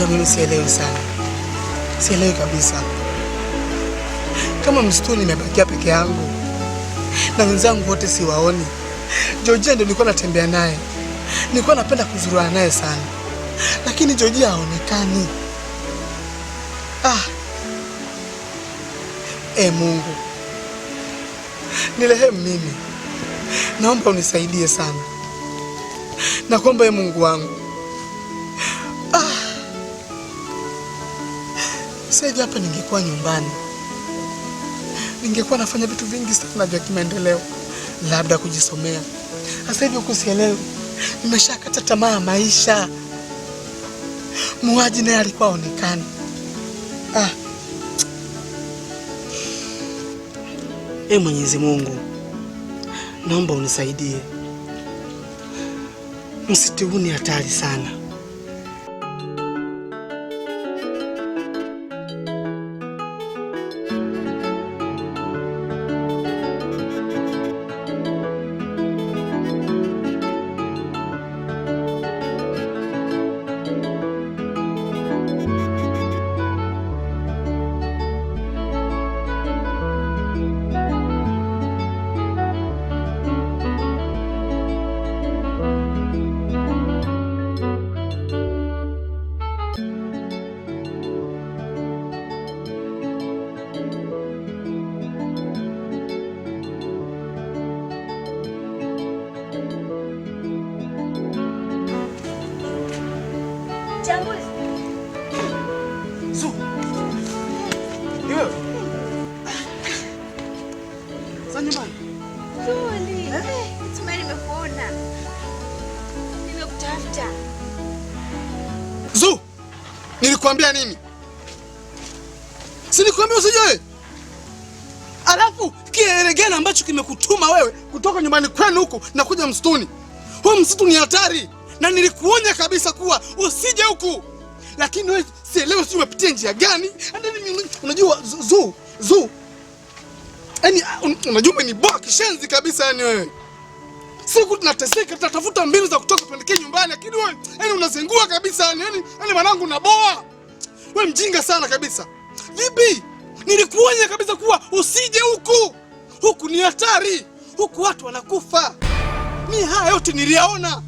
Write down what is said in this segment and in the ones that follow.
Unajua mimi sielewi sana. Sielewi kabisa. Kama msituni nimebakia peke yangu na wenzangu wote siwaoni. Georgia ndio nilikuwa natembea naye. Nilikuwa napenda kuzurana naye sana. Lakini Georgia haonekani. Mungu. Nirehemu mimi. Naomba unisaidie sana. Na kwamba Mungu wangu. Sasa hapa ningekuwa nyumbani. Ningekuwa nafanya vitu vingi sana vya kimaendeleo. Labda kujisomea. Sasa hivi kusielewi. Nimeshakata tamaa ya maisha. Muuaji naye alikuwa haonekani. Mwenyezi Mungu, naomba unisaidie. Msitu huu ni hatari sana. Zu, nilikwambia nini? Si nilikwambia usije? Alafu kielele gani ambacho kimekutuma wewe kutoka nyumbani kwenu huko na kuja msituni? Huo msitu ni hatari na nilikuonya kabisa kuwa usije huku. Lakini wewe sielewi si umepitia njia gani? Unajua Zu. Yaani unajua ni boa kishenzi kabisa yani wewe. Siku tunateseka tunatafuta mbinu za kutoka tuelekee nyumbani lakini wewe yani unazengua kabisa yani mwanangu unaboa. Wewe mjinga sana kabisa. Vipi? Nilikuonya kabisa kuwa usije huku. Huku ni hatari. Huku watu wanakufa. Mimi haya yote niliyaona.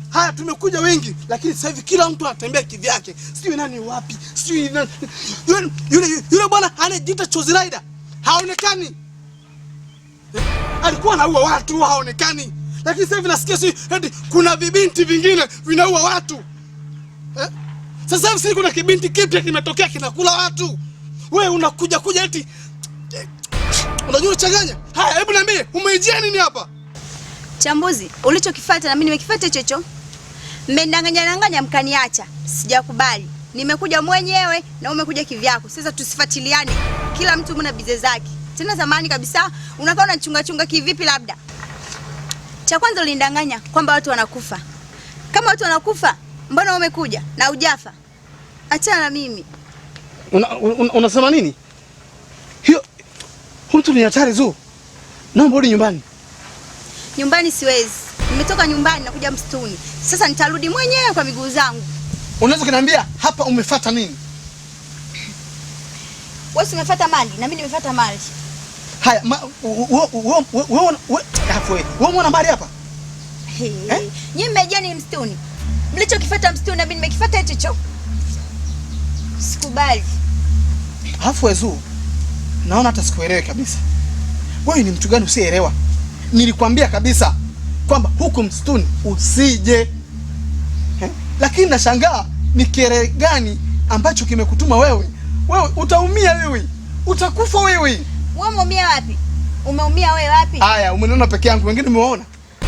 Haya tumekuja wengi lakini sasa hivi kila mtu anatembea kivyake. Sijui nani wapi, sijui nani. Yule bwana anajiita Chozi Rider. Haonekani. Alikuwa anaua watu haonekani. Lakini sasa hivi nasikia eti kuna vibinti vingine vinaua watu. Sasa hivi kuna kibinti kipya kimetokea kinakula watu. Wewe unakuja eti unajua changanya. Haya hebu niambie umeijia nini hapa? Chambuzi, ulichokifuata na mimi nimekifuata hicho. Mmendanganya mkaniacha. Sijakubali. Nimekuja mwenyewe na umekuja kivyako. Sasa tusifuatiliane. Kila mtu mna bize zake. Tena zamani kabisa unakaa unachunga kivipi labda? Cha kwanza ulindanganya kwamba watu wanakufa. Kama watu wanakufa, mbona umekuja na hujafa? Achana na mimi. Unasema nini? Hiyo mtu ni hatari Zu. Naomba urudi nyumbani. Nyumbani siwezi. Nimetoka nyumbani na kuja msituni. Sasa nitarudi mwenyewe kwa miguu zangu. Unaweza kuniambia hapa umefuata nini? Wewe umefuata mali na mimi nimefuata mali. Haya, wewe umeona mali hapa? Nyinyi mmejia ni msituni. Mlichokifuata msituni na mimi nimekifuata hicho. Sikubali. Alafu Zu, naona hata sikuelewi kabisa. Wewe ni mtu gani usielewa? Nilikwambia kabisa kwamba huku msituni usije. Lakini nashangaa ni kielele gani ambacho kimekutuma wewe? Wewe utaumia wewe. Utakufa wewe. Wewe umeumia wapi? Umeumia wewe wapi? Haya, umeniona peke yangu, wengine umewaona?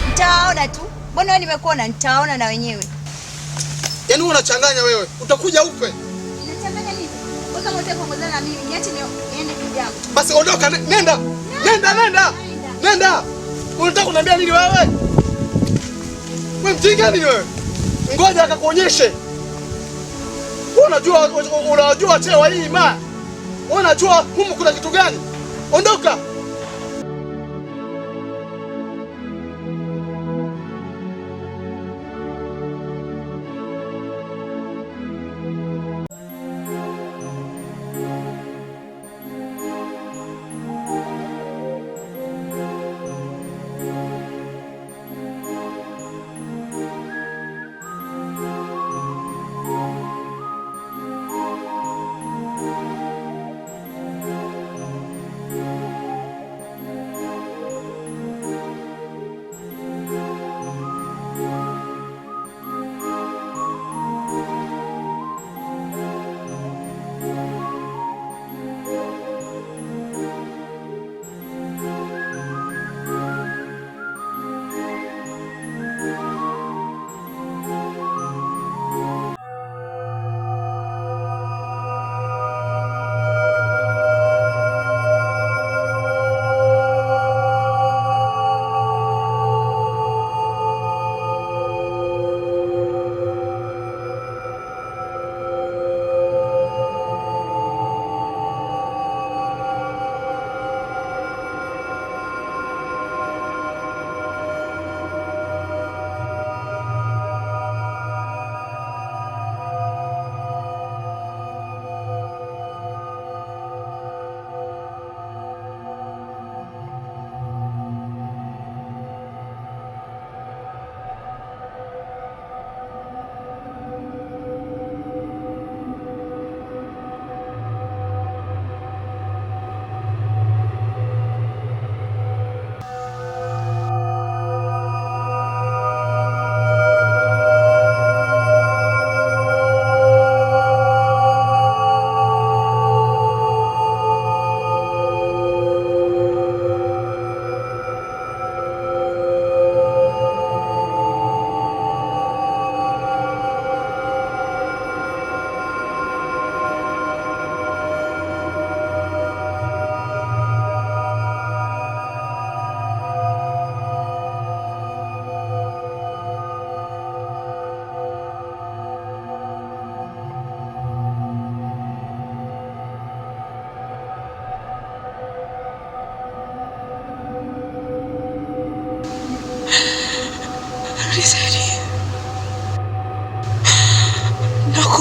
Nitawaona tu. Mbona wewe nimekuona, nitawaona na wenyewe. Yaani unachanganya wewe. Utakuja ufe. Unachanganya nini? Wewe kama unataka kuongozana na mimi, niache niende kijangu. Basi ondoka, nenda. Nenda. Unataka kuniambia nini wewe? Wewe mjinga nini wewe? Ngoja akakuonyeshe. Unajua chewa hii ma. Unajua humu kuna kitu gani? Ondoka.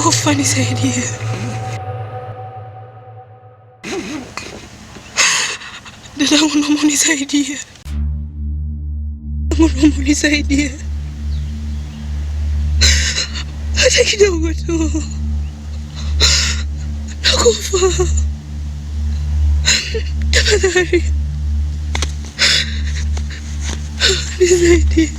nakufa, nisaidie. Dadangu, naomba unisaidie. Naomba unisaidie. Hata kidogo tu. Nakufa. Tafadhali. Nisaidie.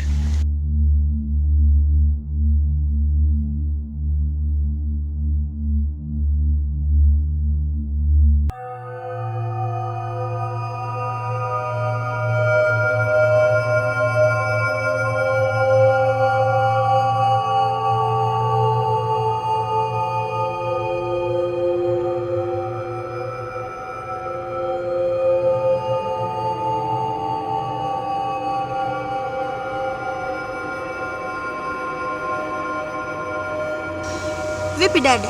Vipi dada?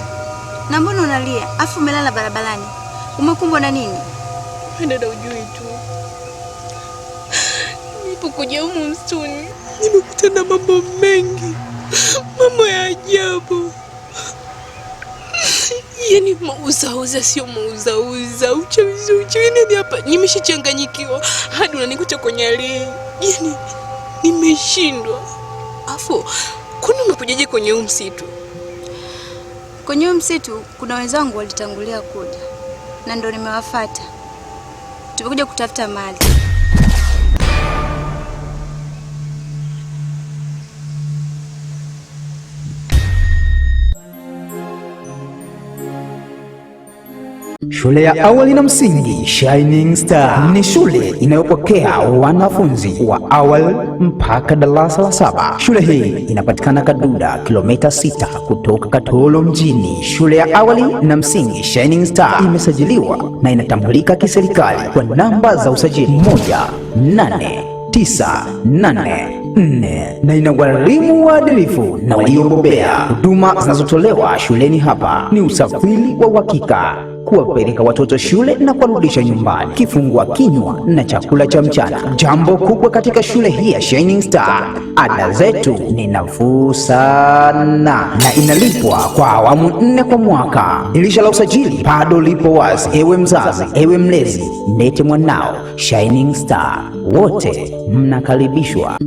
Na mbona unalia? Afu umelala barabarani. Umekumbwa na nini? Dada, ujui tu. Nilipokuja humu msituni, nimekutana na mambo mengi. Mambo ya ajabu. Yaani mauzauza sio mauzauza, uchawi. Yaani hapa nimeshachanganyikiwa. Hadi unanikuta kwenye hali. Yaani nimeshindwa. Afu kwani umekujaje kwenye huu msitu? Kwenye msitu kuna wenzangu walitangulia kuja na ndo nimewafuata. Tumekuja kutafuta mali. Shule ya awali na msingi Shining Star ni shule inayopokea wanafunzi wa awali mpaka darasa la 7. Shule hii inapatikana Kaduda, kilomita 6 kutoka Katoro mjini. Shule ya awali na msingi Shining Star imesajiliwa na inatambulika kiserikali kwa namba za usajili 18984 na ina walimu waadilifu na waliobobea. Huduma zinazotolewa shuleni hapa ni usafiri wa uhakika, kuwapeleka watoto shule na kuwarudisha nyumbani, kifungua kinywa na chakula cha mchana. Jambo kubwa katika shule hii ya Shining Star, ada zetu ni nafuu sana na inalipwa kwa awamu 4 kwa mwaka. Dirisha la usajili bado lipo wazi. Ewe mzazi, ewe mlezi, mlete mwanao Shining Star. Wote mnakaribishwa.